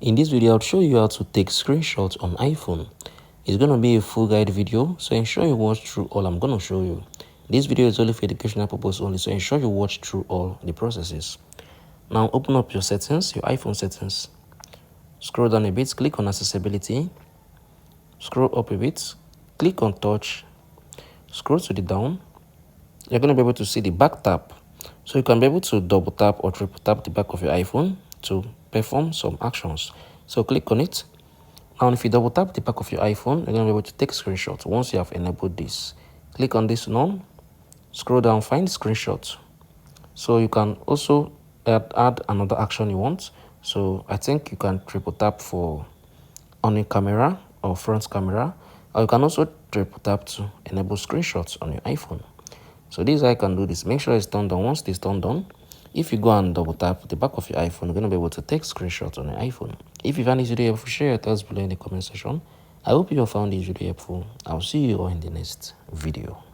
In this video, I'll show you how to take screenshots on iPhone. It's going to be a full guide video, so ensure you watch through all I'm going to show you. This video is only for educational purpose only, so ensure you watch through all the processes. Now open up your settings, your iPhone settings. Scroll down a bit, click on accessibility. Scroll up a bit, click on touch. Scroll to the down. You're going to be able to see the back tap. So you can be able to double tap or triple tap the back of your iPhone to perform some actions. So click on it. Now if you double tap the back of your iPhone, you're going to be able to take screenshots once you have enabled this. Click on this none. Scroll down, find screenshot. So you can also add another action you want. So I think you can triple tap for on a camera or front camera, or you can also triple tap to enable screenshots on your iPhone. So this is how I can do this. Make sure it's turned on. Once it's turned on, if you go and double tap the back of your iPhone, you're going to be able to take screenshots on your iPhone. If you found this video helpful, share your thoughts below in the comment section. I hope you have found this video helpful. I'll see you all in the next video.